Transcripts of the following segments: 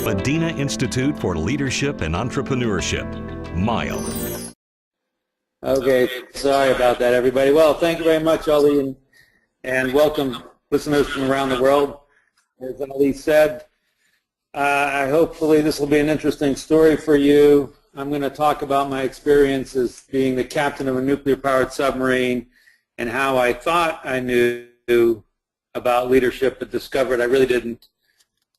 Madinah Institute for Leadership and Entrepreneurship, MILE. Okay, sorry about that, everybody. Well, thank you very much, Ali, and welcome listeners from around the world. As Ali said, hopefully this will be an interesting story for you. I'm going to talk about my experience as being the captain of a nuclear-powered submarine and how I thought I knew about leadership, but discovered I really didn't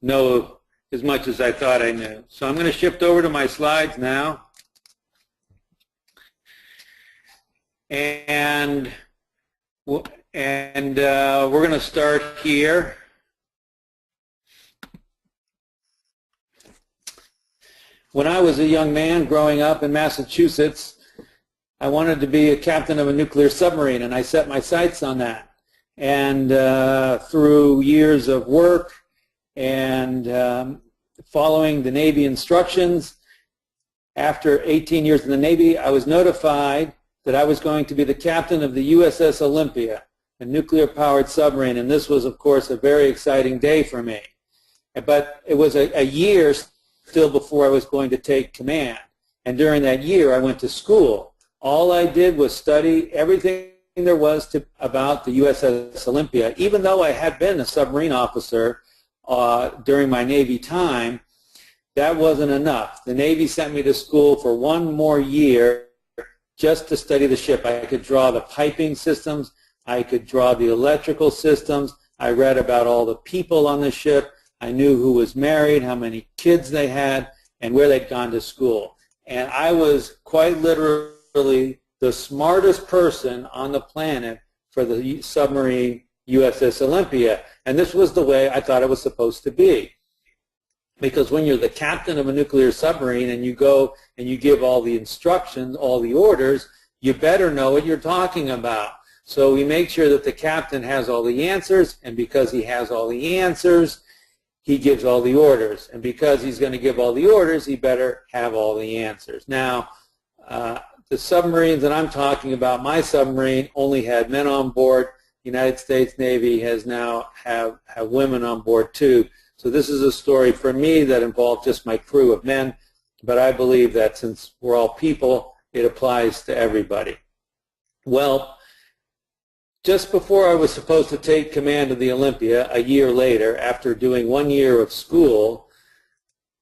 know as much as I thought I knew. So I'm going to shift over to my slides now. And we're going to start here. When I was a young man growing up in Massachusetts, I wanted to be a captain of a nuclear submarine, and I set my sights on that. And through years of work and following the Navy instructions, after 18 years in the Navy, I was notified that I was going to be the captain of the USS Olympia, a nuclear-powered submarine, and this was, of course, a very exciting day for me. But it was a year still before I was going to take command, and during that year, I went to school. All I did was study everything there was about the USS Olympia. Even though I had been a submarine officer during my Navy time, that wasn't enough. The Navy sent me to school for one more year just to study the ship. I could draw the piping systems. I could draw the electrical systems. I read about all the people on the ship. I knew who was married, how many kids they had, and where they'd gone to school. And I was quite literally the smartest person on the planet for the submarine USS Olympia. And this was the way I thought it was supposed to be. Because when you're the captain of a nuclear submarine and you go and you give all the instructions, all the orders, you better know what you're talking about. So we make sure that the captain has all the answers, and because he has all the answers, he gives all the orders. And because he's going to give all the orders, he better have all the answers. Now, the submarines that I'm talking about, my submarine only had men on board. The United States Navy has now have women on board too. So this is a story for me that involved just my crew of men, but I believe that since we're all people, it applies to everybody. Well, just before I was supposed to take command of the Olympia, a year later, after doing 1 year of school,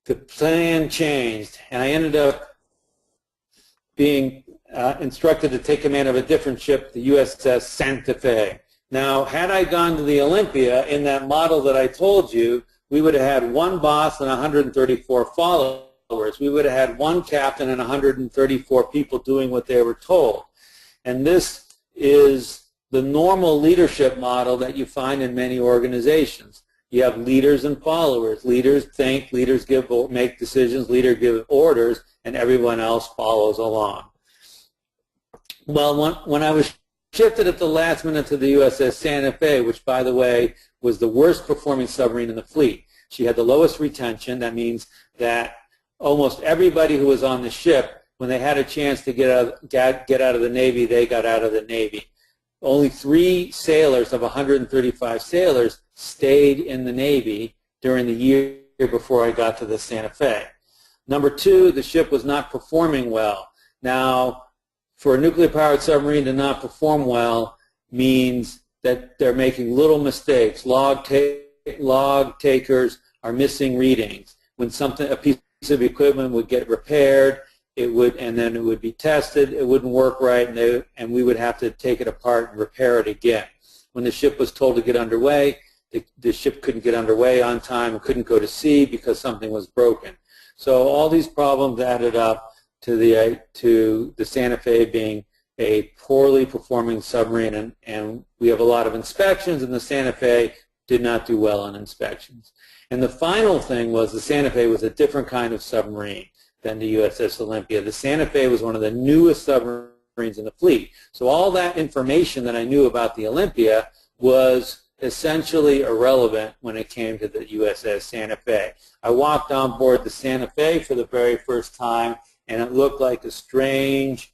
the plan changed, and I ended up being instructed to take command of a different ship, the USS Santa Fe. Now, had I gone to the Olympia in that model that I told you, we would have had one boss and 134 followers. We would have had one captain and 134 people doing what they were told. And this is the normal leadership model that you find in many organizations. You have leaders and followers. Leaders think, leaders make decisions, leaders give orders, and everyone else follows along. Well, when I was shifted at the last minute to the USS Santa Fe, which, by the way, was the worst performing submarine in the fleet. She had the lowest retention. That means that almost everybody who was on the ship, when they had a chance to get out of the Navy, they got out of the Navy. Only 3 sailors of 135 sailors stayed in the Navy during the year before I got to the Santa Fe. Number 2, the ship was not performing well. Now, for a nuclear-powered submarine to not perform well means that they're making little mistakes. Log takers are missing readings. When a piece of equipment would get repaired, and then it would be tested, it wouldn't work right, and we would have to take it apart and repair it again. When the ship was told to get underway, the ship couldn't get underway on time and couldn't go to sea because something was broken. So all these problems added up to the Santa Fe being a poorly performing submarine, and we have a lot of inspections, and the Santa Fe did not do well on inspections. And the final thing was the Santa Fe was a different kind of submarine than the USS Olympia. The Santa Fe was one of the newest submarines in the fleet. So all that information that I knew about the Olympia was essentially irrelevant when it came to the USS Santa Fe. I walked on board the Santa Fe for the very first time, and it looked like a strange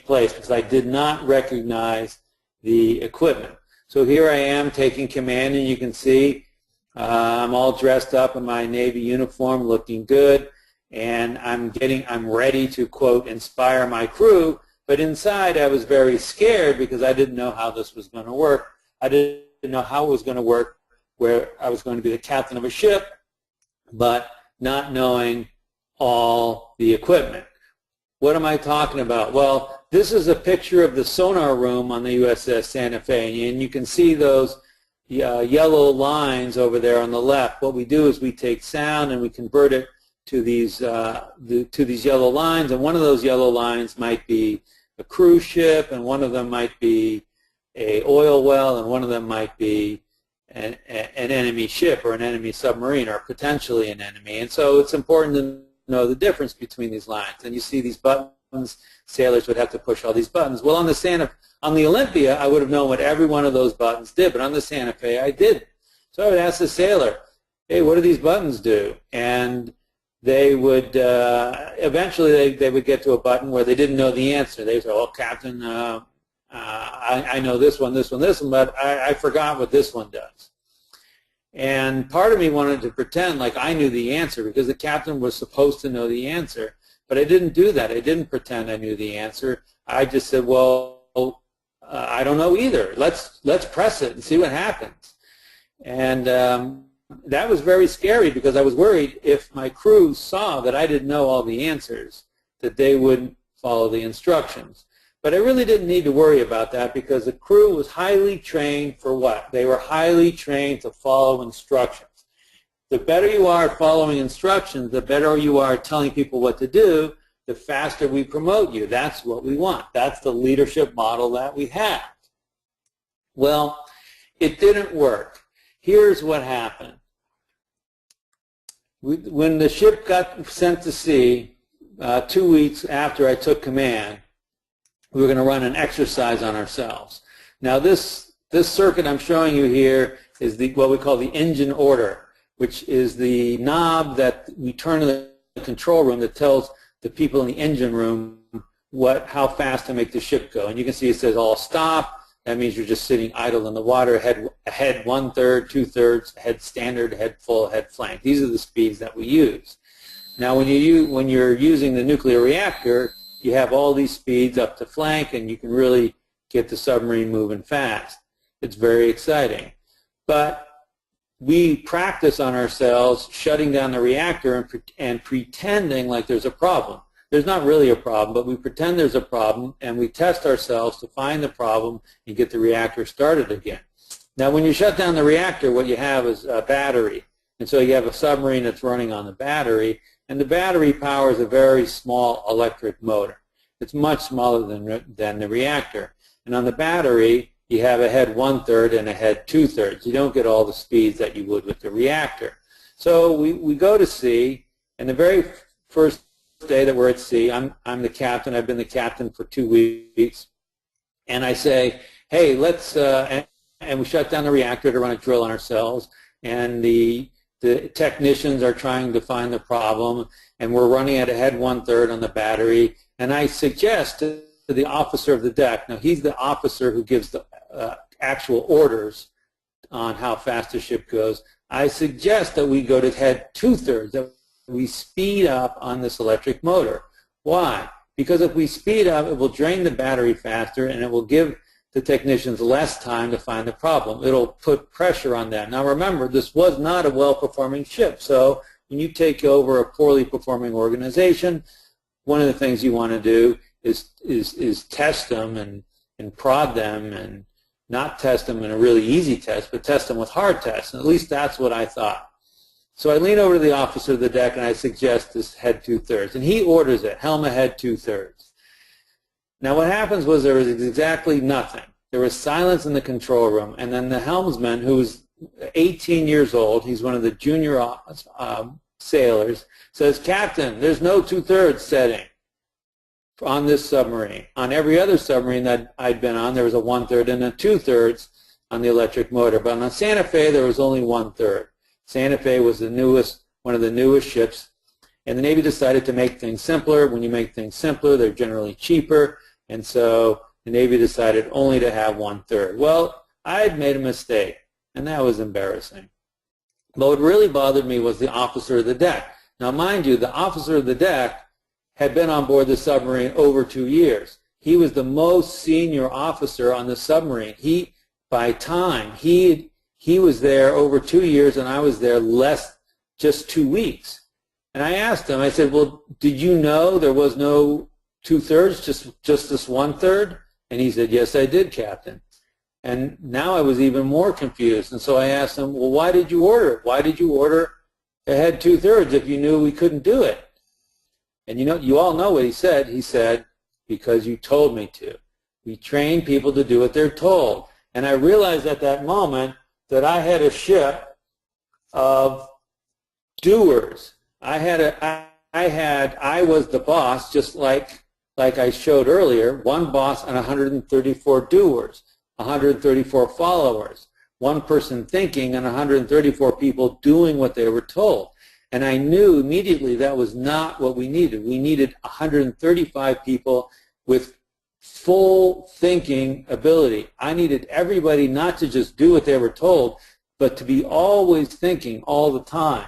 place because I did not recognize the equipment. So here I am taking command, and you can see I'm all dressed up in my Navy uniform, looking good, and I'm ready to, quote, inspire my crew, but inside I was very scared because I didn't know how this was going to work. I didn't know how it was going to work, where I was going to be the captain of a ship, but not knowing all the equipment. What am I talking about? Well, this is a picture of the sonar room on the USS Santa Fe, and you can see those yellow lines over there on the left. What we do is we take sound and we convert it to these yellow lines, and one of those yellow lines might be a cruise ship, and one of them might be a oil well, and one of them might be an enemy ship or an enemy submarine or potentially an enemy. And so it's important to know the difference between these lines. And you see these buttons. Sailors would have to push all these buttons. Well, on the Olympia, I would have known what every one of those buttons did, but on the Santa Fe, I didn't. So I would ask the sailor, hey, what do these buttons do? And they would, eventually they would get to a button where they didn't know the answer. They would say, oh, Captain, I know this one, but I forgot what this one does. And part of me wanted to pretend like I knew the answer because the captain was supposed to know the answer, but I didn't do that. I didn't pretend I knew the answer. I just said, well, I don't know either. Let's press it and see what happens. And that was very scary because I was worried if my crew saw that I didn't know all the answers, that they wouldn't follow the instructions. But I really didn't need to worry about that because the crew was highly trained for what? They were highly trained to follow instructions. The better you are at following instructions, the better you are at telling people what to do, the faster we promote you. That's what we want. That's the leadership model that we have. Well, it didn't work. Here's what happened. When the ship got sent to sea, 2 weeks after I took command, we were going to run an exercise on ourselves. Now this circuit I'm showing you here is what we call the engine order, which is the knob that we turn in the control room that tells the people in the engine room how fast to make the ship go. And you can see it says all stop. That means you're just sitting idle in the water, ahead 1/3, 2/3, ahead standard, ahead full, ahead flank. These are the speeds that we use. Now when you're using the nuclear reactor, you have all these speeds up to flank, and you can really get the submarine moving fast. It's very exciting. But we practice on ourselves shutting down the reactor and pretending like there's a problem. There's not really a problem, but we pretend there's a problem, and we test ourselves to find the problem and get the reactor started again. Now, when you shut down the reactor, what you have is a battery. And so you have a submarine that's running on the battery, and the battery powers a very small electric motor. It's much smaller than the reactor. And on the battery, you have a head 1/3 and a head 2/3. You don't get all the speeds that you would with the reactor. So we go to sea, and the very first day that we're at sea, I'm the captain. I've been the captain for 2 weeks. And I say, hey, let's, and we shut down the reactor to run a drill on ourselves. And the technicians are trying to find the problem, and we're running at a head 1/3 on the battery. And I suggest to the officer of the deck, now he's the officer who gives the actual orders on how fast the ship goes, I suggest that we go to head 2/3, that we speed up on this electric motor. Why? Because if we speed up, it will drain the battery faster, and it will give the technicians less time to find the problem. It'll put pressure on them. Now remember, this was not a well-performing ship, so when you take over a poorly performing organization, one of the things you want to do is test them and prod them, and not test them in a really easy test, but test them with hard tests. And at least that's what I thought. So I lean over to the officer of the deck and I suggest this head 2/3, and he orders it, helm ahead 2/3. Now what happens was there was exactly nothing. There was silence in the control room, and then the helmsman, who was 18 years old, he's one of the junior sailors, says, Captain, there's no 2/3 setting on this submarine. On every other submarine that I'd been on, there was a 1/3 and a 2/3 on the electric motor. But on Santa Fe, there was only 1/3. Santa Fe was one of the newest ships, and the Navy decided to make things simpler. When you make things simpler, they're generally cheaper, and so the Navy decided only to have 1/3. Well, I had made a mistake, and that was embarrassing. But what really bothered me was the officer of the deck. Now, mind you, the officer of the deck had been on board the submarine over 2 years. He was the most senior officer on the submarine. By time, he was there over 2 years, and I was there just 2 weeks. And I asked him, I said, well, did you know there was no 2/3, just this 1/3? And he said, yes, I did, Captain. And now I was even more confused. And so I asked him, well, why did you order it? Why did you order ahead 2/3 if you knew we couldn't do it? And you all know what he said. He said, because you told me to. We train people to do what they're told. And I realized at that moment that I had a ship of doers. I was the boss, just like I showed earlier, one boss and 134 doers, 134 followers, one person thinking and 134 people doing what they were told. And I knew immediately that was not what we needed. We needed 135 people with full thinking ability. I needed everybody not to just do what they were told, but to be always thinking all the time.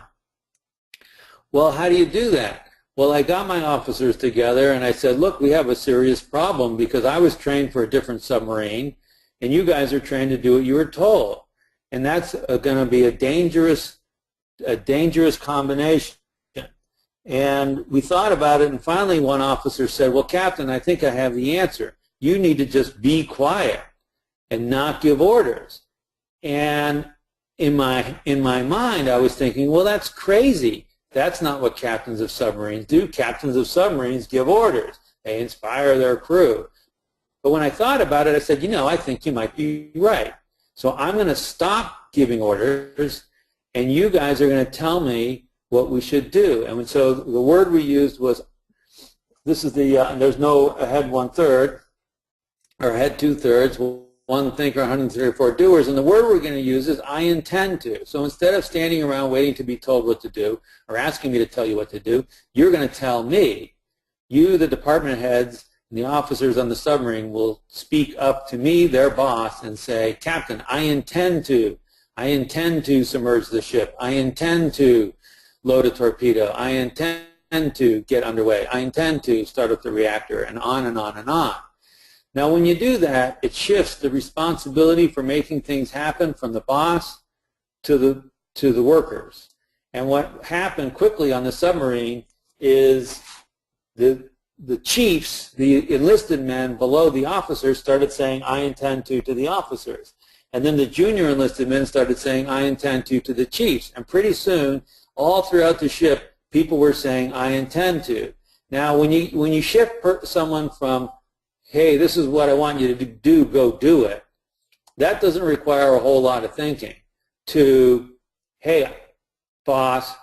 Well, how do you do that? Well, I got my officers together and I said, look, we have a serious problem because I was trained for a different submarine and you guys are trained to do what you were told. And that's going to be a dangerous combination. And we thought about it, and finally one officer said, well, Captain, I think I have the answer. You need to just be quiet and not give orders. And in my mind, I was thinking, well, that's crazy. That's not what captains of submarines do. Captains of submarines give orders. They inspire their crew. But when I thought about it, I said, I think you might be right. So I'm going to stop giving orders, and you guys are going to tell me what we should do. And so the word we used was, this is there's no ahead 1/3 or ahead 2/3, one thinker, 134 doers. And the word we're going to use is I intend to. So instead of standing around waiting to be told what to do or asking me to tell you what to do, you're going to tell me. You, the department heads, and the officers on the submarine will speak up to me, their boss, and say, Captain, I intend to submerge the ship. I intend to load a torpedo. I intend to get underway. I intend to start up the reactor, and on and on and on. Now, when you do that, it shifts the responsibility for making things happen from the boss to the workers. And what happened quickly on the submarine is the chiefs, the enlisted men below the officers, started saying, I intend to the officers. And then the junior enlisted men started saying, I intend to the chiefs. And pretty soon, all throughout the ship, people were saying, I intend to. Now, when you shift someone from, hey, this is what I want you to do, go do it, that doesn't require a whole lot of thinking, to, hey, boss,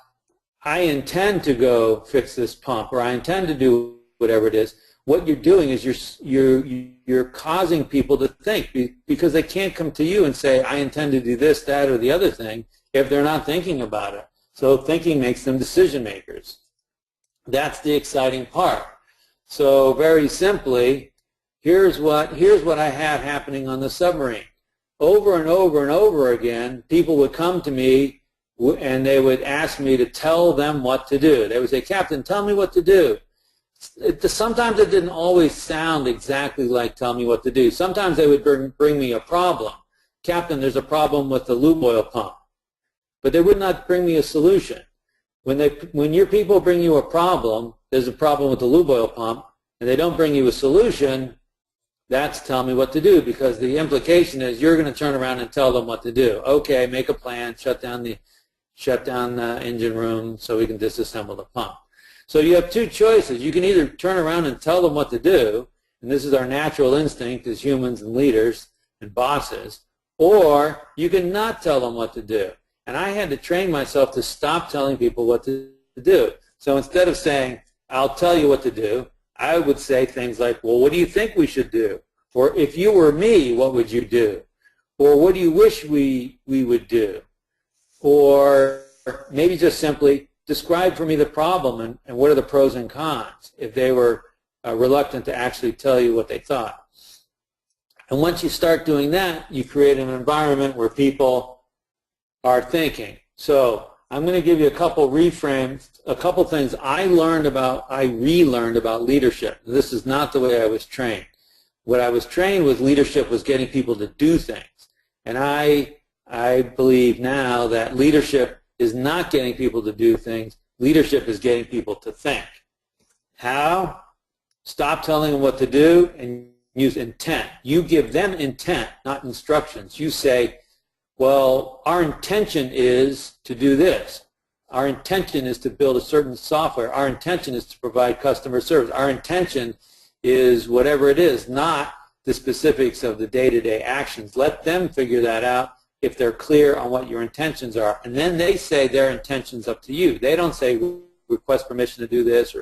I intend to go fix this pump, or I intend to do whatever it is. What you're doing is you're causing people to think, because they can't come to you and say, I intend to do this, that, or the other thing if they're not thinking about it. So thinking makes them decision makers. That's the exciting part. So very simply, here's what I have happening on the submarine. Over and over and over again, people would come to me and they would ask me to tell them what to do. They would say, Captain, tell me what to do. Sometimes it didn't always sound exactly like tell me what to do. Sometimes they would bring me a problem. Captain, there's a problem with the lube oil pump. But they would not bring me a solution. When your people bring you a problem, there's a problem with the lube oil pump, and they don't bring you a solution, that's tell me what to do, because the implication is you're going to turn around and tell them what to do. Okay, make a plan, shut down the engine room so we can disassemble the pump. So you have two choices. You can either turn around and tell them what to do, and this is our natural instinct as humans and leaders and bosses, or you can not tell them what to do. And I had to train myself to stop telling people what to do. So instead of saying, I'll tell you what to do, I would say things like, well, what do you think we should do? Or if you were me, what would you do? Or what do you wish we would do? Or maybe just simply describe for me the problem and what are the pros and cons, if they were reluctant to actually tell you what they thought. And once you start doing that, you create an environment where people are thinking. So I'm going to give you a couple reframes, a couple things I relearned about leadership. This is not the way I was trained. What I was trained with leadership was getting people to do things. And I believe now that leadership is not getting people to do things. Leadership is getting people to think. How? Stop telling them what to do and use intent. You give them intent, not instructions. You say, well, our intention is to do this. Our intention is to build a certain software. Our intention is to provide customer service. Our intention is whatever it is, not the specifics of the day-to-day actions. Let them figure that out if they're clear on what your intentions are. And then they say their intentions up to you. They don't say request permission to do this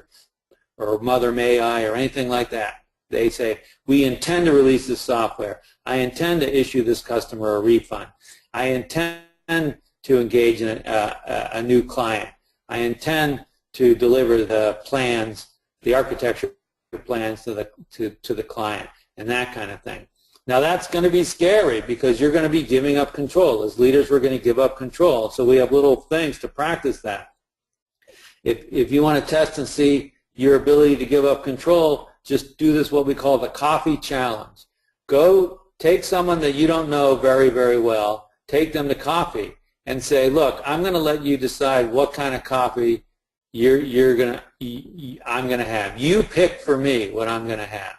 or mother may I or anything like that. They say, we intend to release this software. I intend to issue this customer a refund. I intend to engage in a new client. I intend to deliver the plans, the architecture plans to the client, and that kind of thing. Now that's going to be scary because you're going to be giving up control. As leaders, we're going to give up control. So we have little things to practice that. If you want to test and see your ability to give up control, just do this, what we call the coffee challenge. Go take someone that you don't know very, very well, take them to coffee and say, look, I'm going to let you decide what kind of coffee I'm going to have. You pick for me what I'm going to have.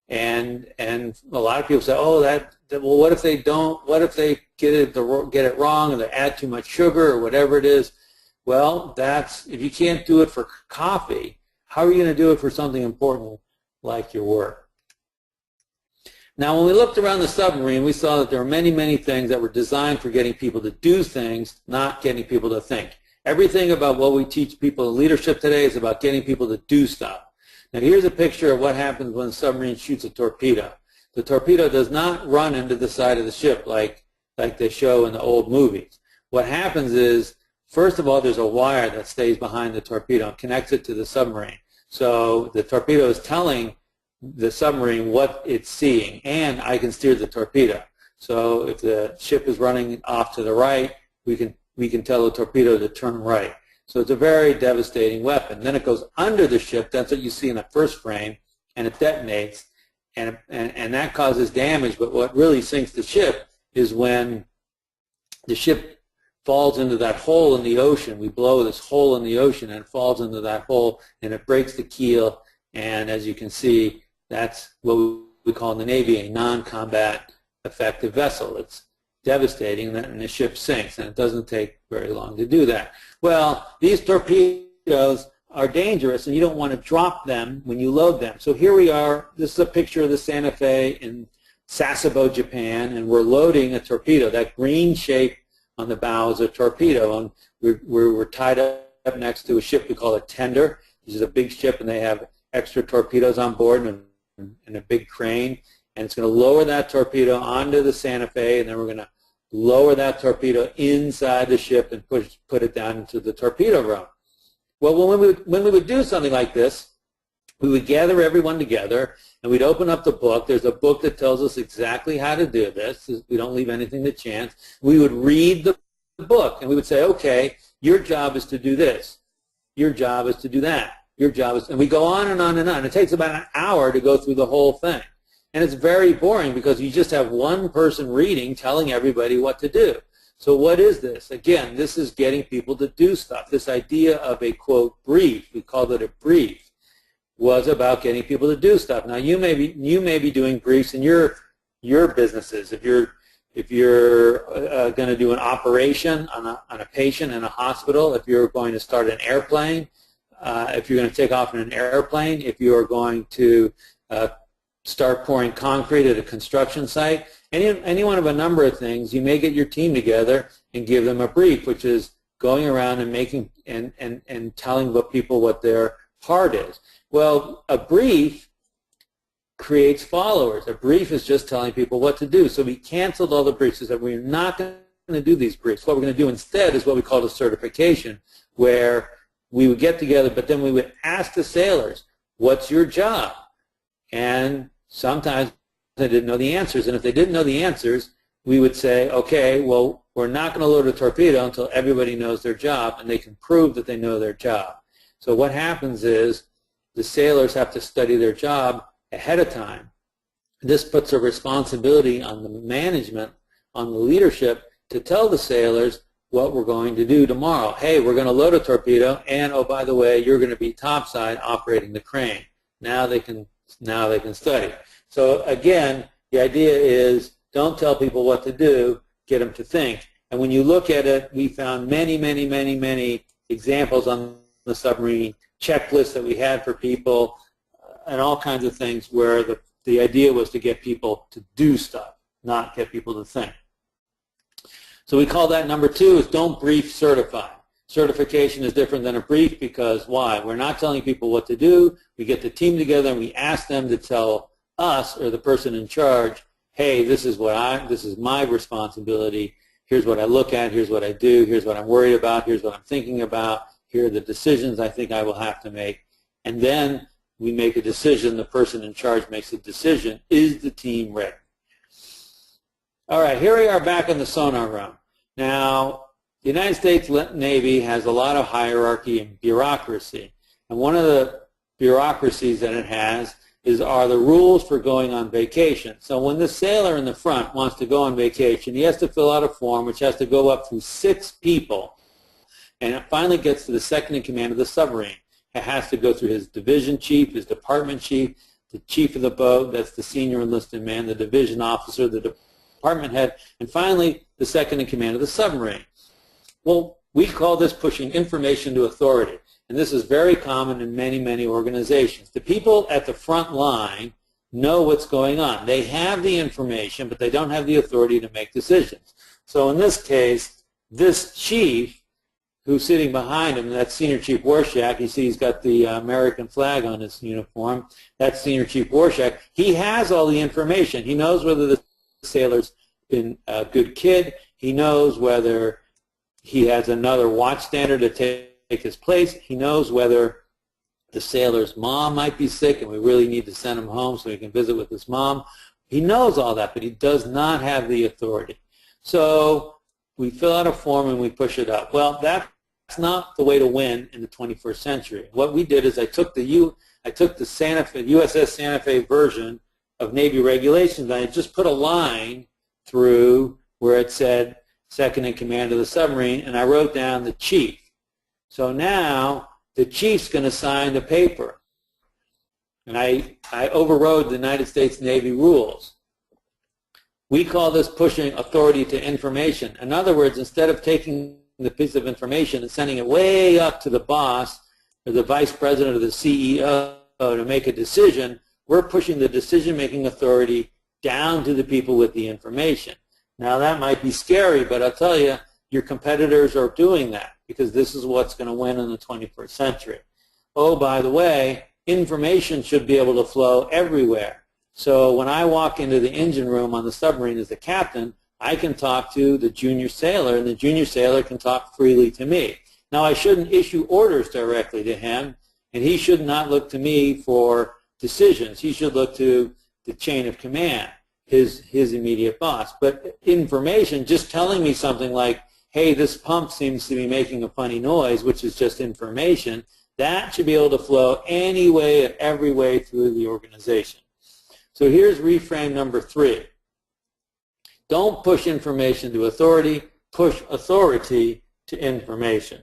And a lot of people say, oh, well, what if they don't? What if they get it wrong and they add too much sugar or whatever it is? Well, if you can't do it for coffee, how are you going to do it for something important like your work? Now, when we looked around the submarine, we saw that there were many, many things that were designed for getting people to do things, not getting people to think. Everything about what we teach people in leadership today is about getting people to do stuff. Now, here's a picture of what happens when a submarine shoots a torpedo. The torpedo does not run into the side of the ship like they show in the old movies. What happens is, first of all, there's a wire that stays behind the torpedo and connects it to the submarine. So the torpedo is telling the submarine what it's seeing, and I can steer the torpedo. So if the ship is running off to the right, we can tell the torpedo to turn right. So it's a very devastating weapon. Then it goes under the ship. That's what you see in the first frame, and it detonates, and that causes damage. But what really sinks the ship is when the ship falls into that hole in the ocean. We blow this hole in the ocean, and it falls into that hole, and it breaks the keel. And as you can see, that's what we call in the Navy a non-combat effective vessel. It's devastating, and the ship sinks, and it doesn't take very long to do that. Well, these torpedoes are dangerous, and you don't want to drop them when you load them. So here we are. This is a picture of the Santa Fe in Sasebo, Japan, and we're loading a torpedo. That green shape on the bow is a torpedo, and we're tied up next to a ship we call a tender. This is a big ship, and they have extra torpedoes on board and a big crane, and it's going to lower that torpedo onto the Santa Fe, and then we're going to lower that torpedo inside the ship and put it down into the torpedo room. Well, when we would do something like this, we would gather everyone together, and we'd open up the book. There's a book that tells us exactly how to do this. We don't leave anything to chance. We would read the book, and we would say, okay, your job is to do this. Your job is to do that. Your job is, and we go on and on and on. It takes about an hour to go through the whole thing. And it's very boring because you just have one person reading telling everybody what to do. So what is this? Again, this is getting people to do stuff. This idea of a, quote, brief, we called it a brief, was about getting people to do stuff. Now, you may be doing briefs in your businesses. If you're going to do an operation on a patient in a hospital, if you're going to start an airplane, if you're going to take off in an airplane, if you are going to start pouring concrete at a construction site, any one of a number of things, you may get your team together and give them a brief, which is going around and making and telling people what their part is. Well, a brief creates followers. A brief is just telling people what to do. So we canceled all the briefs. We said we're not going to do these briefs. What we're going to do instead is what we call a certification, where we would get together, but then we would ask the sailors, what's your job? And sometimes they didn't know the answers, and if they didn't know the answers, we would say, okay, well, we're not going to load a torpedo until everybody knows their job and they can prove that they know their job. So what happens is the sailors have to study their job ahead of time. This puts a responsibility on the management, on the leadership, to tell the sailors what we're going to do tomorrow. Hey, we're going to load a torpedo, and oh, by the way, you're going to be topside operating the crane. Now they can study. So again, the idea is don't tell people what to do, get them to think. And when you look at it, we found many, many, many, many examples on the submarine checklist that we had for people and all kinds of things where the idea was to get people to do stuff, not get people to think. So we call that number 2 is don't brief, certify. Certification is different than a brief because why? We're not telling people what to do. We get the team together and we ask them to tell us or the person in charge, hey, this is my responsibility. Here's what I look at. Here's what I do. Here's what I'm worried about. Here's what I'm thinking about. Here are the decisions I think I will have to make. And then we make a decision. The person in charge makes a decision. Is the team ready? All right, here we are back in the sonar room. Now, the United States Navy has a lot of hierarchy and bureaucracy. And one of the bureaucracies that it has are the rules for going on vacation. So when the sailor in the front wants to go on vacation, he has to fill out a form which has to go up through 6 people. And it finally gets to the second in command of the submarine. It has to go through his division chief, his department chief, the chief of the boat, that's the senior enlisted man, the division officer, the department head, and finally the second in command of the submarine. Well, we call this pushing information to authority. And this is very common in many, many organizations. The people at the front line know what's going on. They have the information, but they don't have the authority to make decisions. So in this case, this chief who's sitting behind him, that's Senior Chief Warshak, you see he's got the American flag on his uniform, that's Senior Chief Warshak, he has all the information. He knows whether the sailor's been a good kid, he knows whether he has another watch standard to take his place. He knows whether the sailor's mom might be sick and we really need to send him home so he can visit with his mom. He knows all that, but he does not have the authority. So we fill out a form and we push it up. Well, that's not the way to win in the 21st century. What we did is I took the Santa Fe, USS Santa Fe version of Navy regulations and I just put a line through where it said second in command of the submarine, and I wrote down the chief. So now the chief's going to sign the paper. And I overrode the United States Navy rules. We call this pushing authority to information. In other words, instead of taking the piece of information and sending it way up to the boss or the vice president or the CEO to make a decision, we're pushing the decision-making authority down to the people with the information. Now that might be scary, but I'll tell you, your competitors are doing that because this is what's going to win in the 21st century. Oh, by the way, information should be able to flow everywhere. So when I walk into the engine room on the submarine as the captain, I can talk to the junior sailor, and the junior sailor can talk freely to me. Now, I shouldn't issue orders directly to him, and he should not look to me for decisions. He should look to the chain of command, his immediate boss. But information, just telling me something like, hey, this pump seems to be making a funny noise, which is just information, that should be able to flow any way and every way through the organization. So here's reframe number 3. Don't push information to authority, push authority to information.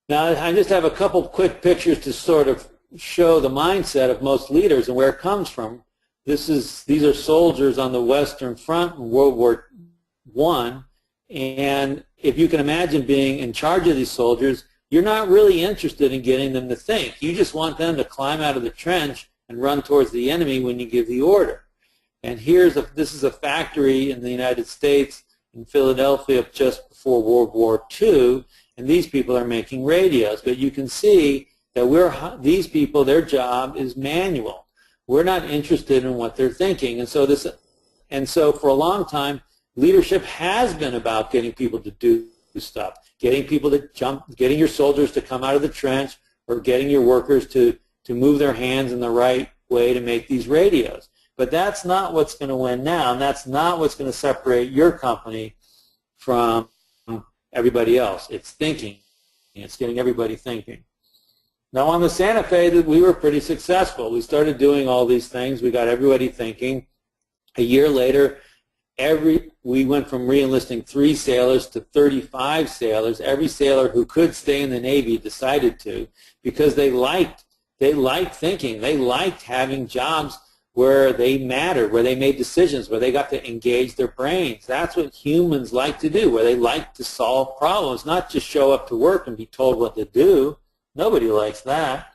Now, I just have a couple quick pictures to sort of show the mindset of most leaders and where it comes from. These are soldiers on the Western Front in World War I, and if you can imagine being in charge of these soldiers, you're not really interested in getting them to think. You just want them to climb out of the trench and run towards the enemy when you give the order. And this is a factory in the United States in Philadelphia just before World War II, and these people are making radios. But you can see that these people, their job is manual. We're not interested in what they're thinking. And so for a long time, leadership has been about getting people to do stuff, getting people to jump, getting your soldiers to come out of the trench, or getting your workers to move their hands in the right way to make these radios. But that's not what's going to win now, and that's not what's going to separate your company from everybody else. It's thinking. It's getting everybody thinking. Now on the Santa Fe, we were pretty successful. We started doing all these things. We got everybody thinking. A year later, we went from re-enlisting 3 sailors to 35 sailors. Every sailor who could stay in the Navy decided to, because they liked thinking. They liked having jobs where they mattered, where they made decisions, where they got to engage their brains. That's what humans like to do, where they like to solve problems, not just show up to work and be told what to do. Nobody likes that.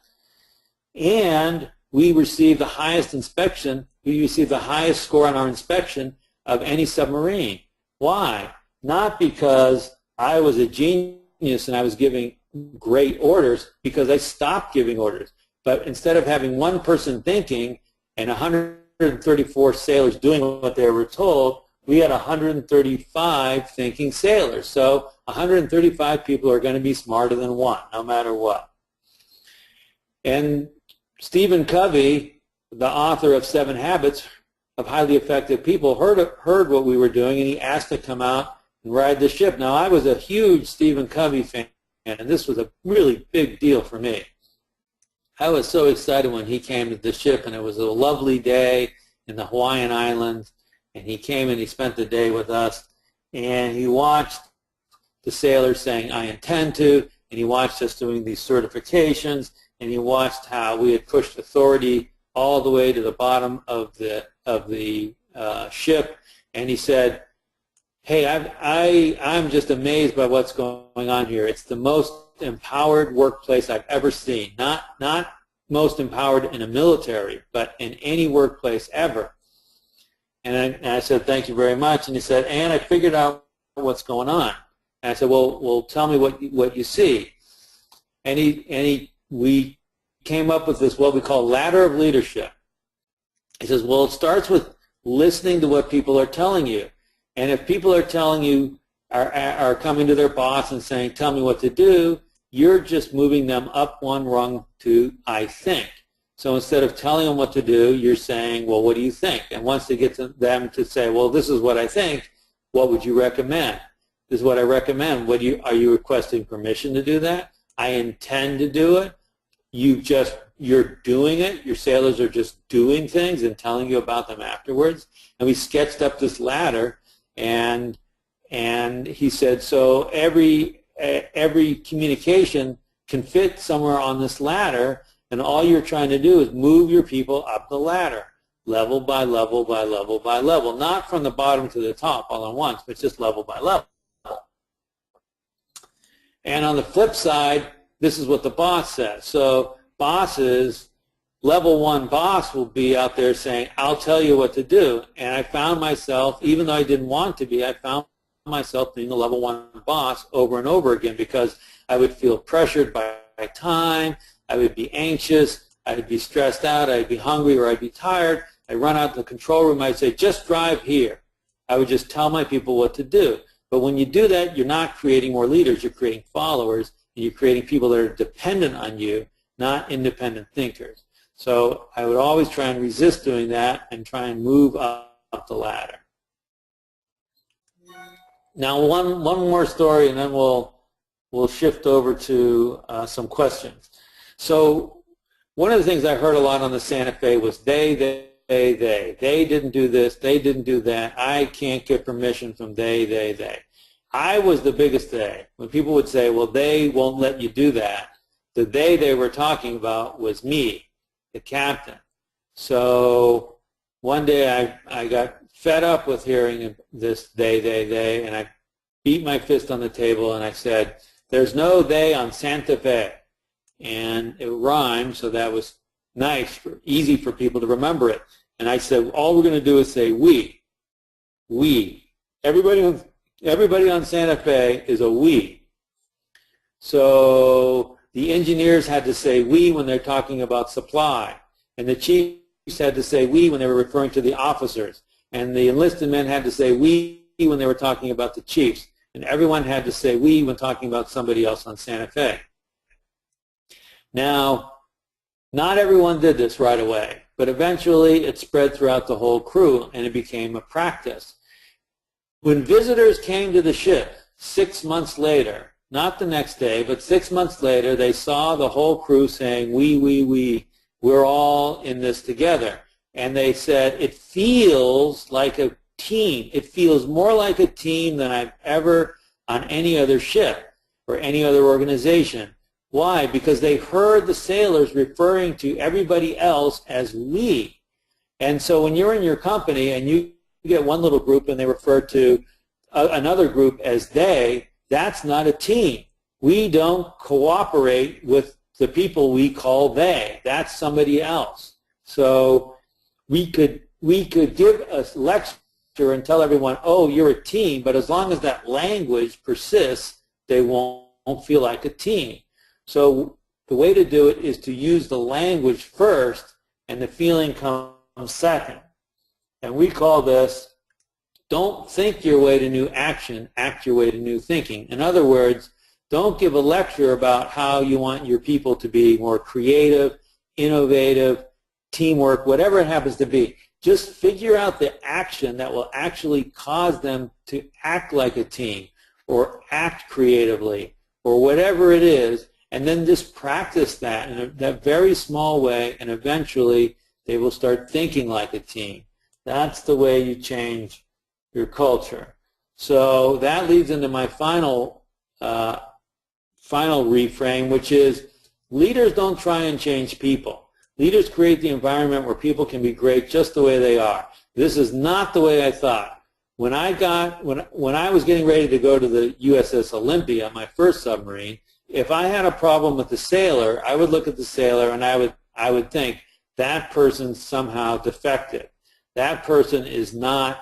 And we received the highest inspection. We received the highest score on our inspection of any submarine. Why? Not because I was a genius and I was giving great orders, because I stopped giving orders. But instead of having one person thinking and 134 sailors doing what they were told, we had 135 thinking sailors. So 135 people are going to be smarter than one, no matter what. And Stephen Covey, the author of 7 Habits of Highly Effective People, heard what we were doing, and he asked to come out and ride the ship. Now, I was a huge Stephen Covey fan, and this was a really big deal for me. I was so excited when he came to the ship, and it was a lovely day in the Hawaiian Islands, and he came and he spent the day with us, and he watched the sailors saying, "I intend to," and he watched us doing these certifications, and he watched how we had pushed authority all the way to the bottom of the ship, and he said, "Hey, I'm just amazed by what's going on here. It's the most empowered workplace I've ever seen. Not most empowered in a military, but in any workplace ever." And I said, "Thank you very much." And he said, "And I figured out what's going on." And I said, "Well, tell me what you see." And we came up with this, what we call ladder of leadership. He says, "Well, it starts with listening to what people are telling you. And if people are telling you, are coming to their boss and saying, 'Tell me what to do,' you're just moving them up one rung to 'I think.' So instead of telling them what to do, you're saying, 'Well, what do you think?' And once they get to them to say, 'Well, this is what I think, what would you recommend?' 'This is what I recommend.' Are you requesting permission to do that?" "I intend to do it." You're doing it. Your sailors are just doing things and telling you about them afterwards. And we sketched up this ladder, and he said, so every communication can fit somewhere on this ladder, and all you're trying to do is move your people up the ladder, level by level by level by level, not from the bottom to the top all at once, but just level by level. And on the flip side, this is what the boss says. So bosses, level 1 boss will be out there saying, "I'll tell you what to do." And I found myself, even though I didn't want to be, I found myself being a level 1 boss over and over again, because I would feel pressured by time, I would be anxious, I would be stressed out, I'd be hungry, or I'd be tired. I'd run out to the control room, I'd say, "Just drive here." I would just tell my people what to do. But when you do that, you're not creating more leaders, you're creating followers, and you're creating people that are dependent on you, not independent thinkers. So I would always try and resist doing that and try and move up the ladder. Now one more story, and then we'll shift over to some questions. So one of the things I heard a lot on the Santa Fe was they didn't do this, they didn't do that, I can't get permission from they. I was the biggest they. When people would say, "Well, they won't let you do that," the they were talking about was me, the captain. So one day I got fed up with hearing this they, and I beat my fist on the table and I said, "There's no they on Santa Fe." And it rhymed, so that was nice, easy for people to remember it. And I said, all we're going to do is say we. We. Everybody on Santa Fe is a we. So the engineers had to say we when they're talking about supply, and the chiefs had to say we when they were referring to the officers, and the enlisted men had to say we when they were talking about the chiefs, and everyone had to say we when talking about somebody else on Santa Fe. Now, not everyone did this right away. but eventually it spread throughout the whole crew, and it became a practice. When visitors came to the ship 6 months later, not the next day, but 6 months later, they saw the whole crew saying, we're all in this together. And they said, it feels like a team. It feels more like a team than I've ever on any other ship or any other organization. Why? Because they heard the sailors referring to everybody else as we. And so when you're in your company and you get one little group and they refer to another group as they, that's not a team. We don't cooperate with the people we call they. That's somebody else. So we could give a lecture and tell everyone, oh, you're a team, but as long as that language persists, they won't feel like a team. So the way to do it is to use the language first and the feeling comes second. And we call this, don't think your way to new action, act your way to new thinking. In other words, don't give a lecture about how you want your people to be more creative, innovative, teamwork, whatever it happens to be. Just figure out the action that will actually cause them to act like a team or act creatively or whatever it is, and then just practice that in that very small way, and eventually they will start thinking like a team. That's the way you change your culture. So that leads into my final reframe, which is leaders don't try and change people. Leaders create the environment where people can be great just the way they are. This is not the way I thought. When I was getting ready to go to the USS Olympia, my first submarine, if I had a problem with the sailor, I would look at the sailor and I would think, that person's somehow defective. That person is not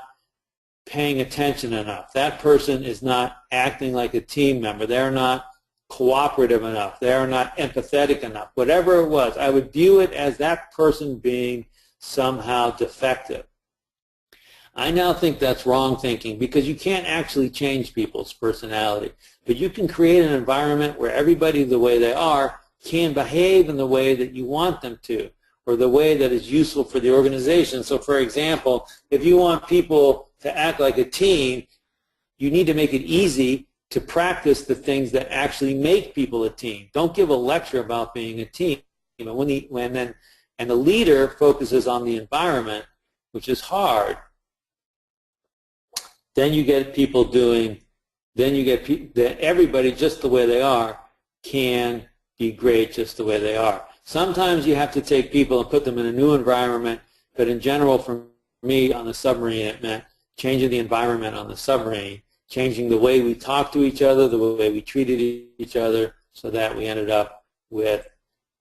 paying attention enough. That person is not acting like a team member. They're not cooperative enough. They're not empathetic enough. Whatever it was, I would view it as that person being somehow defective. I now think that's wrong thinking, because you can't actually change people's personality, but you can create an environment where everybody the way they are can behave in the way that you want them to, or the way that is useful for the organization. So for example, if you want people to act like a team, you need to make it easy to practice the things that actually make people a team. Don't give a lecture about being a team. And the leader focuses on the environment, which is hard, then you get people doing, that everybody just the way they are can be great just the way they are. Sometimes you have to take people and put them in a new environment, but in general for me on the submarine it meant changing the environment on the submarine, changing the way we talk to each other, the way we treated each other, so that we ended up with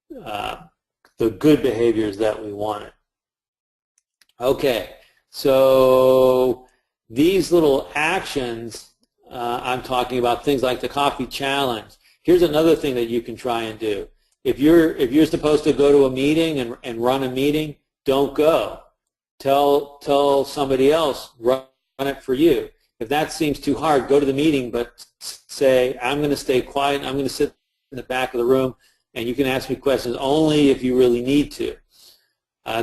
the good behaviors that we wanted. Okay, so these little actions, I'm talking about things like the coffee challenge. Here's another thing that you can try and do. If you're supposed to go to a meeting and run a meeting, don't go. Tell somebody else, run it for you. If that seems too hard, go to the meeting, but say, I'm going to stay quiet, I'm going to sit in the back of the room, and you can ask me questions only if you really need to.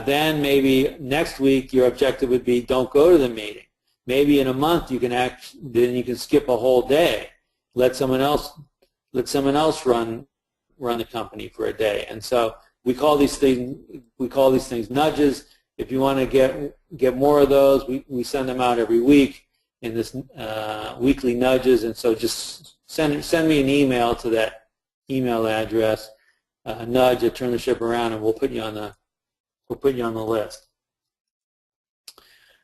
Then maybe next week your objective would be don't go to the meeting. Maybe in a month then you can skip a whole day. Let someone else run the company for a day. And so we call these things nudges. If you want to get more of those, we send them out every week in this weekly nudges. And so just send me an email to that email address, nudge at Turn the Ship Around, and we'll put you on the list.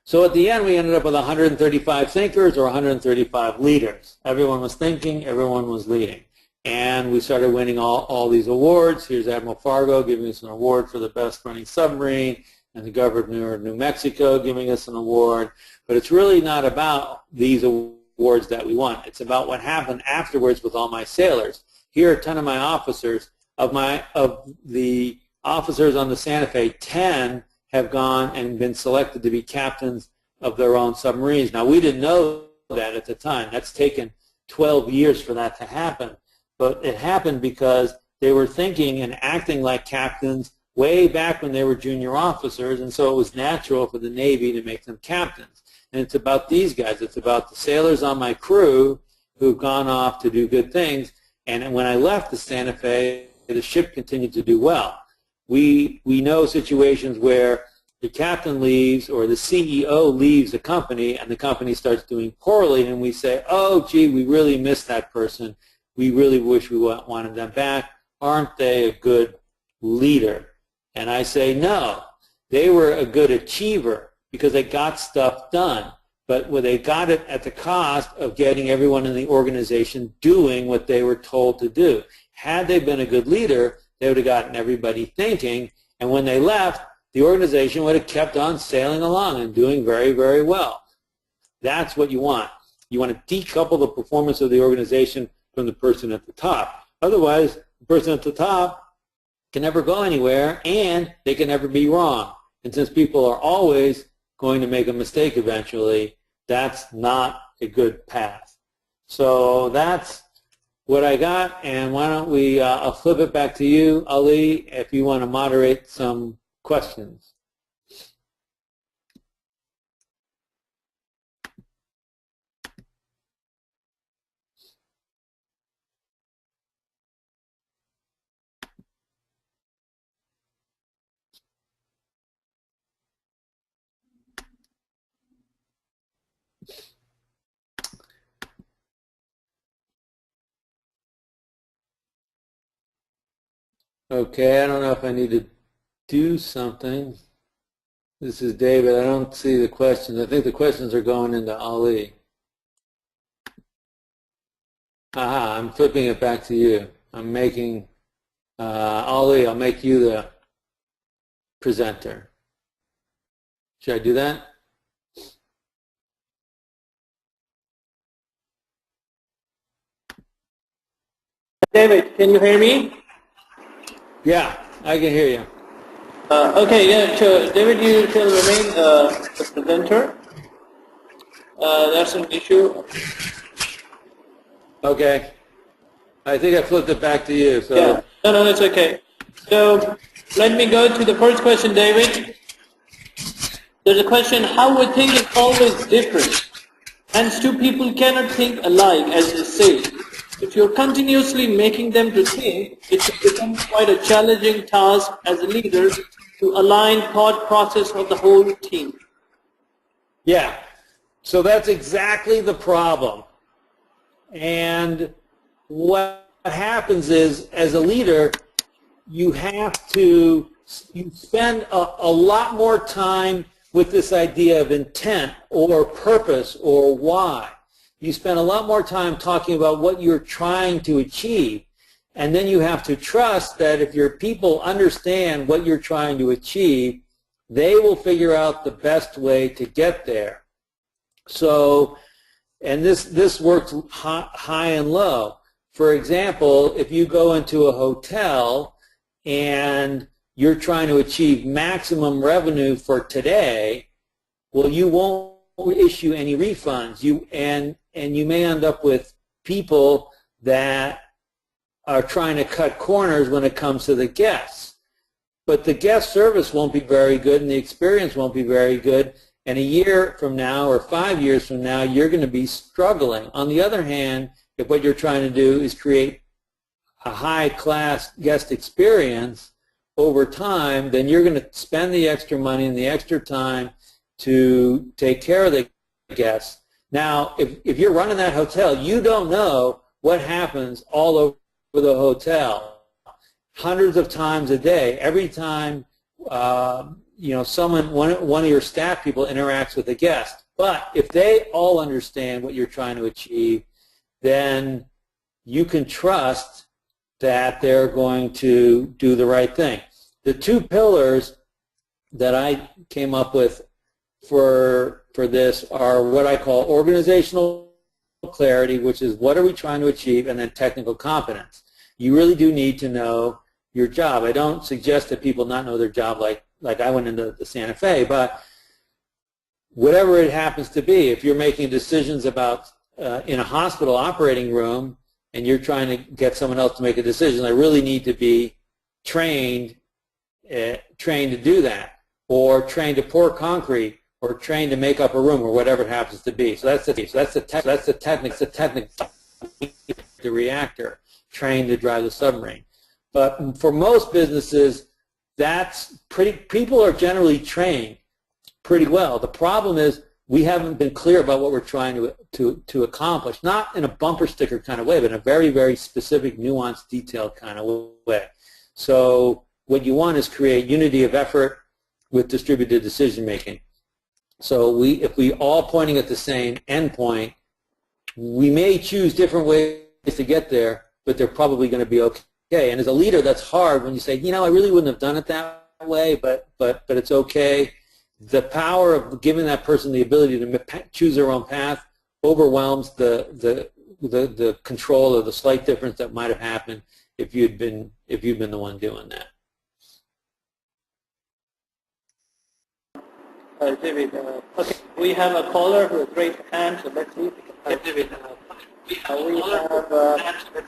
So at the end, we ended up with 135 thinkers or 135 leaders. Everyone was thinking, everyone was leading. And we started winning all these awards. Here's Admiral Fargo giving us an award for the best running submarine, and the governor of New Mexico giving us an award. But it's really not about these awards that we won. It's about what happened afterwards with all my sailors. Here are 10 of my officers. Of the officers on the Santa Fe, 10 have gone and been selected to be captains of their own submarines. Now, we didn't know that at the time. That's taken 12 years for that to happen. But it happened because they were thinking and acting like captains way back when they were junior officers, and so it was natural for the Navy to make them captains. And it's about these guys. It's about the sailors on my crew who've gone off to do good things. And when I left the Santa Fe, the ship continued to do well. We know situations where the captain leaves or the CEO leaves a company and the company starts doing poorly, and we say, oh, gee, we really miss that person. We really wish we wanted them back. Aren't they a good leader? And I say, no, they were a good achiever because they got stuff done. But they got it at the cost of getting everyone in the organization doing what they were told to do. Had they been a good leader, they would have gotten everybody thinking, and when they left, the organization would have kept on sailing along and doing very, very well. That's what you want. You want to decouple the performance of the organization from the person at the top. Otherwise, the person at the top can never go anywhere, and they can never be wrong. And since people are always going to make a mistake eventually, that's not a good path. So that's what I got, and why don't we, I'll flip it back to you, Ali, if you want to moderate some questions. Okay, I don't know if I need to do something. This is David. I don't see the questions. I think the questions are going into Ali. Aha, I'm flipping it back to you. I'm making, Ali, I'll make you the presenter. Should I do that? David, can you hear me? Yeah, I can hear you. Okay, yeah, sure. David, you shall remain the presenter. That's an issue. Okay. I think I flipped it back to you. So. Yeah, no, that's okay. So let me go to the first question, David. There's a question, how we think is always different. Hence, two people cannot think alike, as they say. If you're continuously making them to think, it becomes quite a challenging task as a leader to align thought process of the whole team. Yeah, so that's exactly the problem. And what happens is, as a leader, you spend a lot more time with this idea of intent or purpose or why. You spend a lot more time talking about what you're trying to achieve, and then you have to trust that if your people understand what you're trying to achieve, they will figure out the best way to get there. So, and this works high and low. For example, if you go into a hotel and you're trying to achieve maximum revenue for today, well, you won't issue any refunds. And you may end up with people that are trying to cut corners when it comes to the guests. But the guest service won't be very good and the experience won't be very good. And a year from now or 5 years from now, you're going to be struggling. On the other hand, if what you're trying to do is create a high-class guest experience over time, then you're going to spend the extra money and the extra time to take care of the guests. Now, if you're running that hotel, you don't know what happens all over the hotel. Hundreds of times a day, every time one of your staff people interacts with a guest. But if they all understand what you're trying to achieve, then you can trust that they're going to do the right thing. The two pillars that I came up with for this are what I call organizational clarity, which is what are we trying to achieve, and then technical competence. You really do need to know your job. I don't suggest that people not know their job like I went into the Santa Fe, but whatever it happens to be, if you're making decisions about in a hospital operating room and you're trying to get someone else to make a decision, I really need to be trained trained to do that, or trained to pour concrete, or trained to make up a room, or whatever it happens to be. So that's the technique, the reactor, trained to drive the submarine. But for most businesses, people are generally trained pretty well. The problem is we haven't been clear about what we're trying to accomplish, not in a bumper sticker kind of way, but in a very, very specific, nuanced, detailed kind of way. So what you want is create unity of effort with distributed decision making. So if we all pointing at the same endpoint, we may choose different ways to get there, but they're probably going to be okay. And as a leader, that's hard when you say, I really wouldn't have done it that way, but it's okay. The power of giving that person the ability to choose their own path overwhelms the control or the slight difference that might have happened if you'd been the one doing that. David, okay, we have a caller who has raised a hand, so let's see if we can David. We have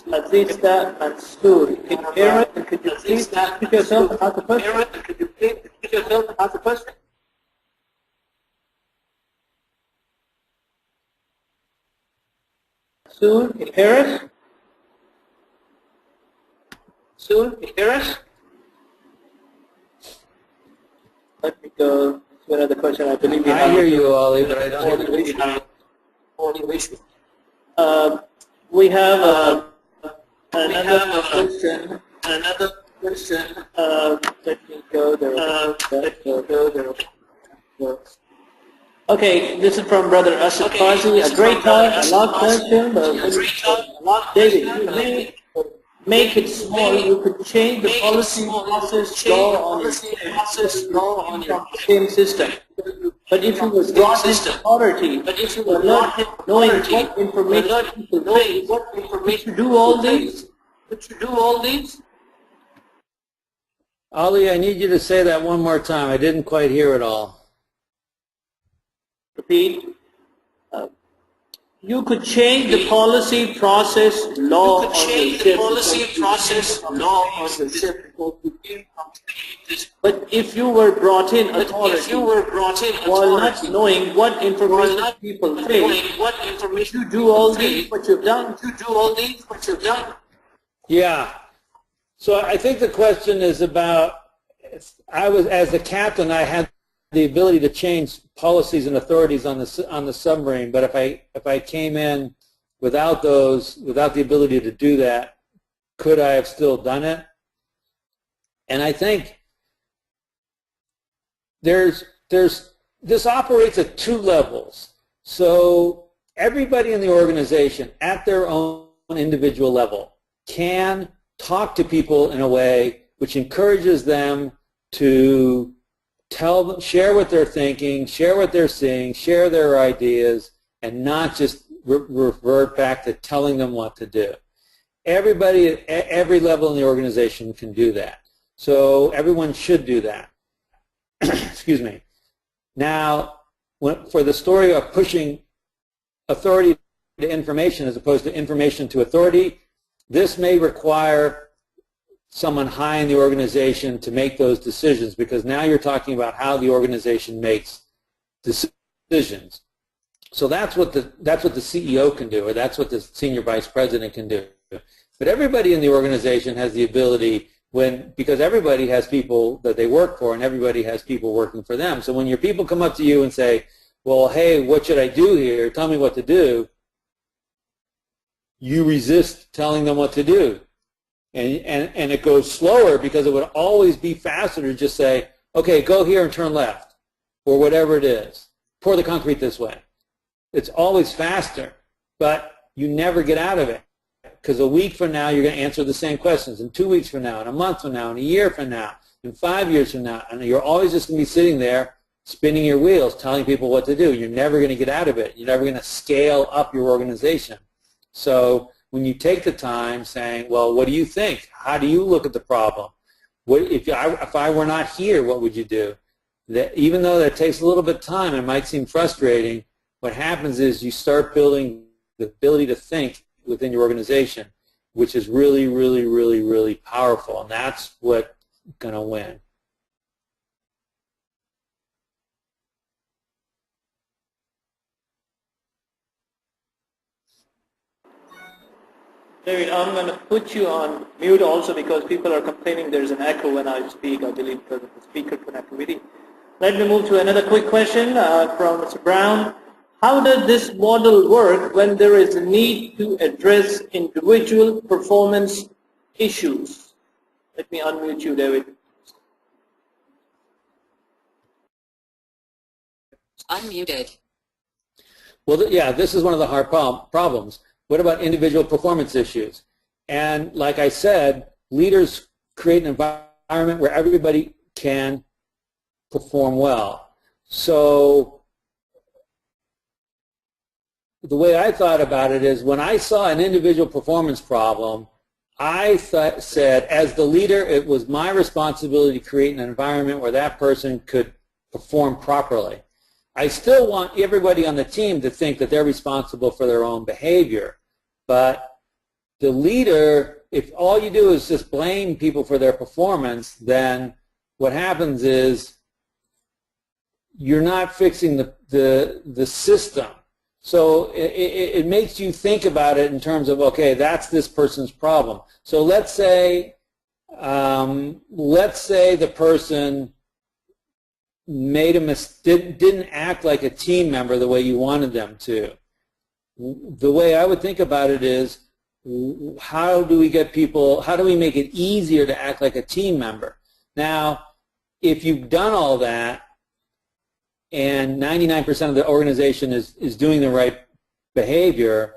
Azizda Mansour. Can you hear us? And could you please speak yourself and ask the question? Soon, can you hear us? Soon, can you hear us? Let me go to another question. I believe you have. I hear you, Ollie, but I don't hear you. We have another question. Let me go there. Okay, this is from Brother Asad Qazi. A great talk, a long question. David, make it small. You could change the policy, process, law on your same system. But if you were brought into authority, not knowing what information people say, would you do all these? Ollie, I need you to say that one more time. I didn't quite hear it all. Repeat. You could change the policy, process, law on the ship. But if you were brought in authority, while not knowing what information people say, you do all these, what you've done. Yeah. So I think the question is about, as the captain, I had the ability to change policies and authorities on the submarine, but if I came in without the ability to do that, could I have still done it? And I think this operates at two levels. So everybody in the organization at their own individual level can talk to people in a way which encourages them to share what they're thinking, share what they're seeing, share their ideas, and not just revert back to telling them what to do. Everybody at every level in the organization can do that. So everyone should do that. Excuse me. Now, for the story of pushing authority to information as opposed to information to authority, this may require someone high in the organization to make those decisions, because now you're talking about how the organization makes decisions. So that's what the CEO can do, or that's what the senior vice president can do. But everybody in the organization has the ability, because everybody has people that they work for, and everybody has people working for them. So when your people come up to you and say, well, hey, what should I do here? Tell me what to do. You resist telling them what to do. And it goes slower, because it would always be faster to just say, okay, go here and turn left, or whatever it is. Pour the concrete this way. It's always faster, but you never get out of it, because a week from now you're going to answer the same questions, and 2 weeks from now, and a month from now, and a year from now, and 5 years from now, and you're always just going to be sitting there spinning your wheels, telling people what to do. You're never going to get out of it. You're never going to scale up your organization. So when you take the time saying, well, what do you think? How do you look at the problem? If I were not here, what would you do? Even though that takes a little bit of time, it might seem frustrating, what happens is you start building the ability to think within your organization, which is really, really, really, really powerful, and that's what's going to win. David, I'm going to put you on mute also because people are complaining there's an echo when I speak, I believe, because of the speaker connectivity. Let me move to another quick question from Mr. Brown. How does this model work when there is a need to address individual performance issues? Let me unmute you, David. Unmuted. Well, yeah, this is one of the hard problems. What about individual performance issues? And like I said, leaders create an environment where everybody can perform well. So the way I thought about it is when I saw an individual performance problem, I said, as the leader, it was my responsibility to create an environment where that person could perform properly. I still want everybody on the team to think that they're responsible for their own behavior, but the leader, if all you do is just blame people for their performance, then what happens is you're not fixing the system. So it makes you think about it in terms of, okay, that's this person's problem. So let's say the person made a mistake, didn't act like a team member the way you wanted them to. The way I would think about it is, how do we make it easier to act like a team member? Now, if you've done all that and 99% of the organization is doing the right behavior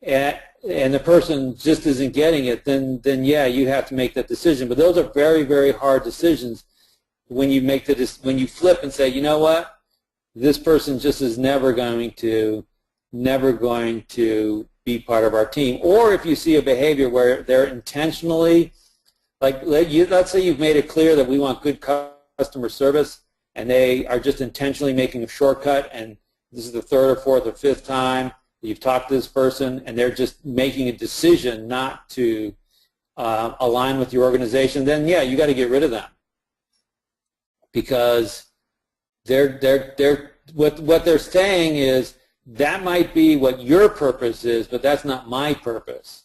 and the person just isn't getting it, then yeah, you have to make that decision. But those are very, very hard decisions when you flip and say, you know what, this person just is never going to be part of our team. Or if you see a behavior where they're intentionally, like let's say you've made it clear that we want good customer service, and they are just intentionally making a shortcut, and this is the third or fourth or fifth time you've talked to this person, and they're just making a decision not to align with your organization, then yeah, you got to get rid of them. Because what they're saying is, that might be what your purpose is, but that's not my purpose.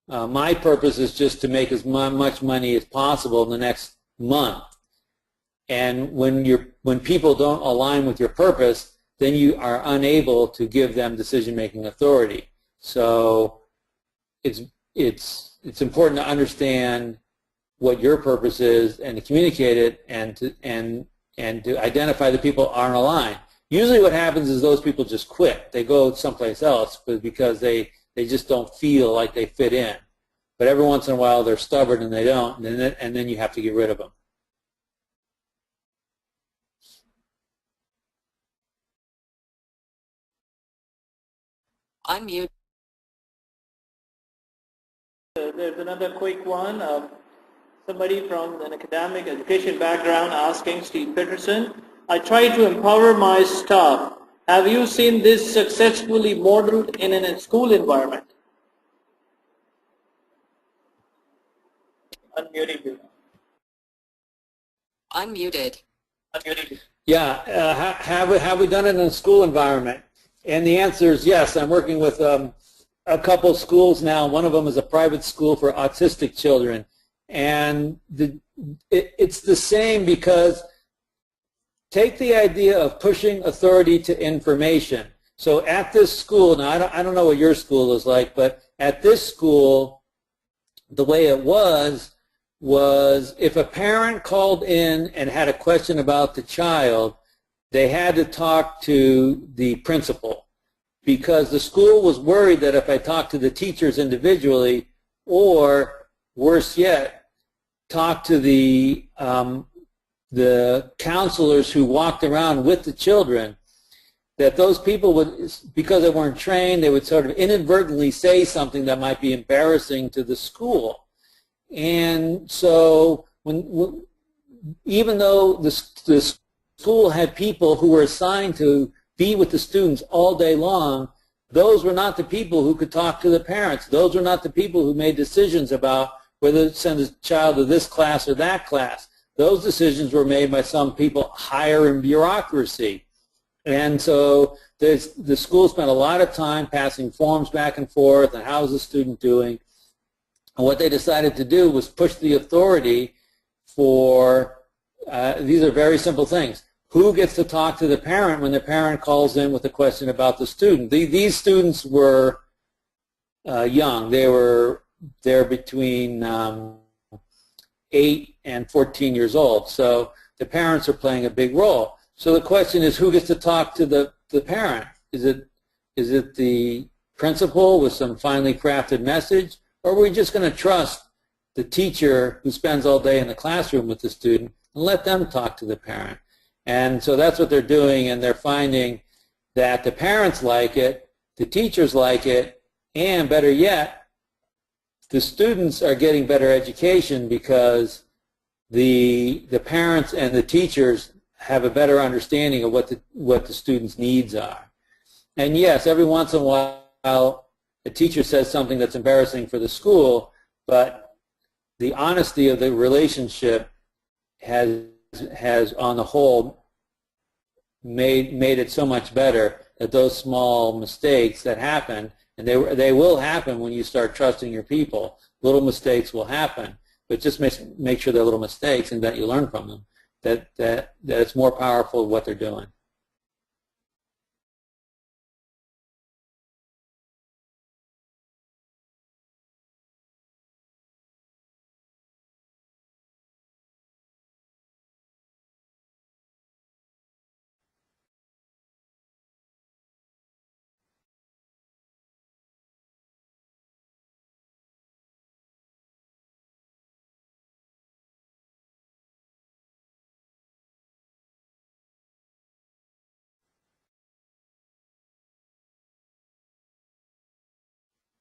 My purpose is just to make as much money as possible in the next month. And when people don't align with your purpose, then you are unable to give them decision-making authority. So it's important to understand what your purpose is and to communicate it and to identify the people aren't aligned. Usually what happens is those people just quit. They go someplace else because they just don't feel like they fit in. But every once in a while they're stubborn and they don't, and then you have to get rid of them. Unmute. There's another quick one. Somebody from an academic education background asking Steve Peterson, I try to empower my staff. Have you seen this successfully modeled in a school environment? Unmuted you. Unmuted. Unmuted. Yeah, have we done it in a school environment? And the answer is yes. I'm working with a couple schools now. One of them is a private school for autistic children. And it's the same, because take the idea of pushing authority to information. So at this school, now I don't know what your school is like, but at this school, the way it was if a parent called in and had a question about the child, they had to talk to the principal, because the school was worried that if I talked to the teachers individually, or worse yet, talk to the counselors who walked around with the children, that those people would, because they weren't trained, they would sort of inadvertently say something that might be embarrassing to the school. And so even though the school had people who were assigned to be with the students all day long, those were not the people who could talk to the parents. Those were not the people who made decisions about whether to send a child to this class or that class. Those decisions were made by some people higher in bureaucracy. And so the school spent a lot of time passing forms back and forth, and how's the student doing? And what they decided to do was push the authority for, these are very simple things. Who gets to talk to the parent when the parent calls in with a question about the student? These students were young. They're between 8 and 14 years old. So the parents are playing a big role. So the question is, who gets to talk to the parent? Is it the principal with some finely crafted message, or are we just going to trust the teacher who spends all day in the classroom with the student and let them talk to the parent? And so that's what they're doing, and they're finding that the parents like it, the teachers like it, and better yet, the students are getting better education because the parents and the teachers have a better understanding of what the students' needs are. And yes, every once in a while a teacher says something that's embarrassing for the school, but the honesty of the relationship has on the whole made it so much better that those small mistakes that happen, and they will happen when you start trusting your people. Little mistakes will happen, but just make sure they're little mistakes and that you learn from them. That it's more powerful what they're doing.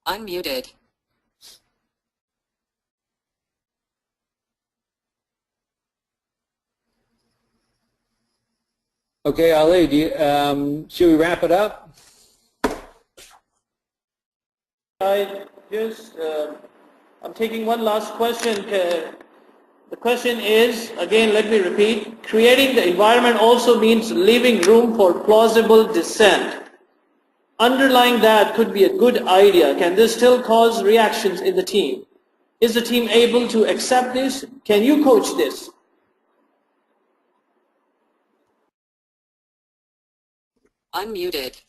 Unmuted. Okay, Ali, should we wrap it up? I'm taking one last question. The question is, again, let me repeat, creating the environment also means leaving room for plausible dissent. Underlying that could be a good idea. Can this still cause reactions in the team? Is the team able to accept this? Can you coach this? Unmuted.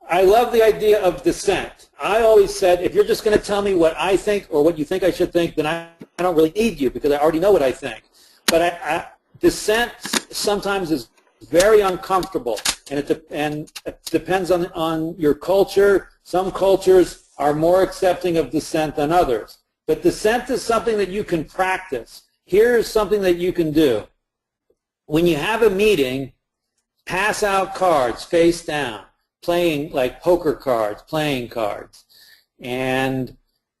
I love the idea of dissent. I always said, if you're just going to tell me what I think or what you think I should think, then I don't really need you because I already know what I think. But dissent sometimes is very uncomfortable, and it depends on your culture. Some cultures are more accepting of dissent than others. But dissent is something that you can practice. Here's something that you can do. When you have a meeting, pass out cards face down, playing like poker cards, playing cards. And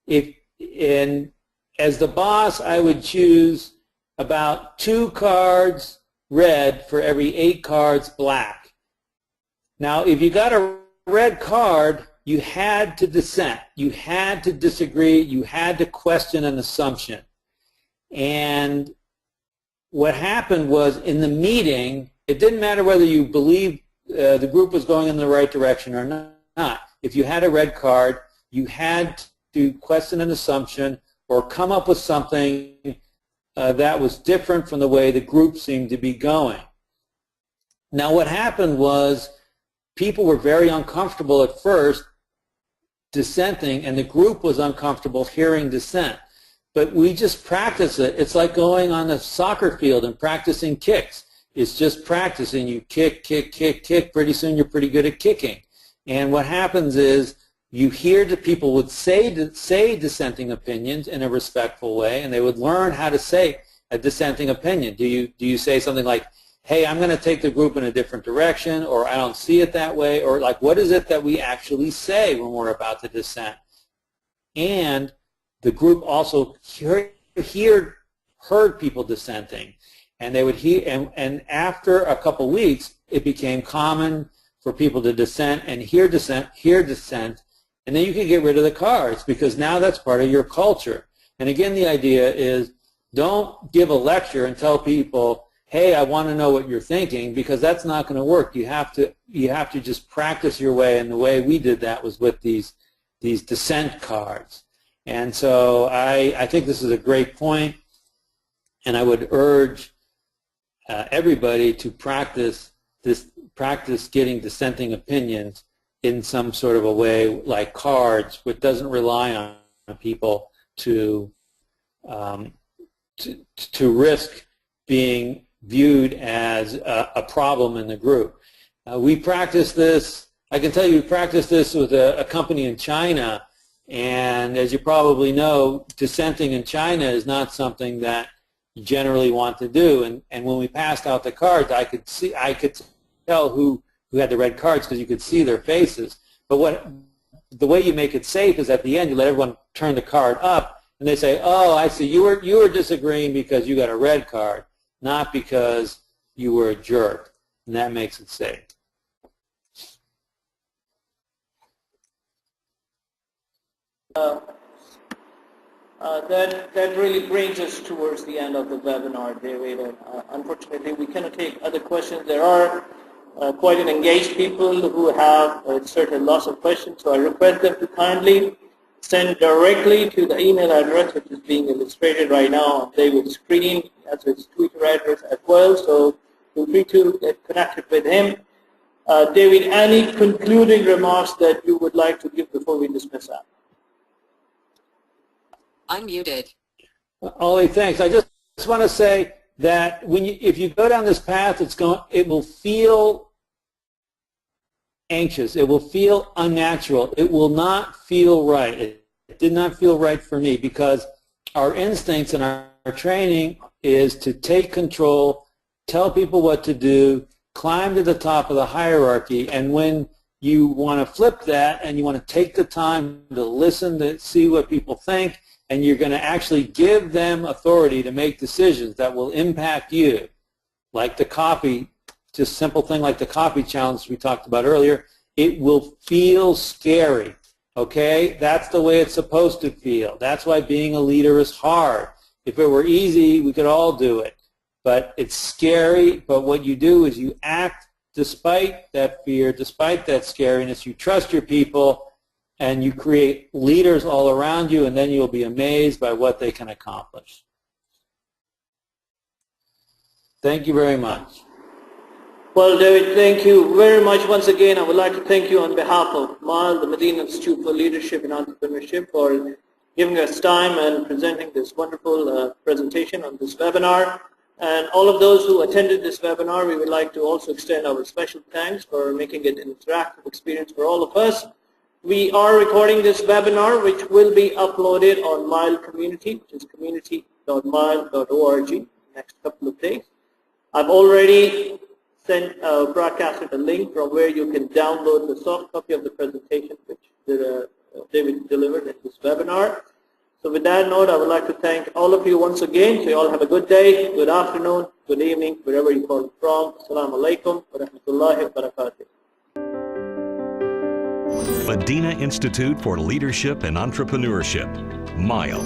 as the boss, I would choose about 2 cards red for every 8 cards black. Now, if you got a red card, you had to dissent. You had to disagree. You had to question an assumption. And what happened was, in the meeting, it didn't matter whether you believed the group was going in the right direction or not. If you had a red card, you had to question an assumption or come up with something that was different from the way the group seemed to be going. Now, what happened was people were very uncomfortable at first dissenting, and the group was uncomfortable hearing dissent. But we just practice it. It's like going on a soccer field and practicing kicks. It's just practicing. You kick, kick, kick, kick. Pretty soon you're pretty good at kicking. And what happens is you hear that people would say dissenting opinions in a respectful way, and they would learn how to say a dissenting opinion. Do you say something like, hey, I'm going to take the group in a different direction, or I don't see it that way, or like, what is it that we actually say when we're about to dissent? And the group also heard people dissenting, and they would hear, and after a couple weeks, it became common for people to dissent and hear dissent, and then you can get rid of the cards because now that's part of your culture. And again, the idea is don't give a lecture and tell people, hey, I want to know what you're thinking, because that's not going to work. You have to just practice your way, and the way we did that was with these dissent cards. And so I think this is a great point, and I would urge everybody to practice getting dissenting opinions in some sort of a way, like cards, which doesn't rely on people to risk being viewed as a problem in the group. We practice this. I can tell you, we practiced this with a company in China, and as you probably know, dissenting in China is not something that you generally want to do. And when we passed out the cards, I could tell who had the red cards, because you could see their faces. But the way you make it safe is at the end you let everyone turn the card up, and they say, "Oh, I see. You were disagreeing because you got a red card, not because you were a jerk," and that makes it safe. That really brings us towards the end of the webinar, David. And, unfortunately, we cannot take other questions. There are quite an engaged people who have certain lots of questions, so I request them to kindly send directly to the email address which is being illustrated right now on David's screen. He has his Twitter address as well, so feel free to get connected with him. David, any concluding remarks that you would like to give before we dismiss that? I'm muted. Ollie, thanks. I just want to say that if you go down this path, it will feel anxious. It will feel unnatural. It will not feel right. It did not feel right for me, because our instincts and our training is to take control, tell people what to do, climb to the top of the hierarchy, and when you want to flip that and you want to take the time to listen, to see what people think, and you're going to actually give them authority to make decisions that will impact you, like the coffee, just simple thing like the coffee challenge we talked about earlier, it will feel scary, okay? That's the way it's supposed to feel. That's why being a leader is hard. If it were easy, we could all do it. But it's scary, but what you do is you act despite that fear, despite that scariness. You trust your people, and you create leaders all around you, and then you'll be amazed by what they can accomplish. Thank you very much. Well, David, thank you very much once again. I would like to thank you on behalf of MILE, the Madinah Institute for Leadership and Entrepreneurship, for giving us time and presenting this wonderful presentation on this webinar. And all of those who attended this webinar, we would like to also extend our special thanks for making it an interactive experience for all of us. We are recording this webinar, which will be uploaded on MILE Community, which is community.mile.org, in the next couple of days. I've already broadcasted a link from where you can download the soft copy of the presentation which David delivered in this webinar. So with that note, I would like to thank all of you once again. So you all have a good day, good afternoon, good evening, wherever you call from. Assalamu alaikum wa rahmatullahi wa barakatuh. Madinah Institute for Leadership and Entrepreneurship, MILE.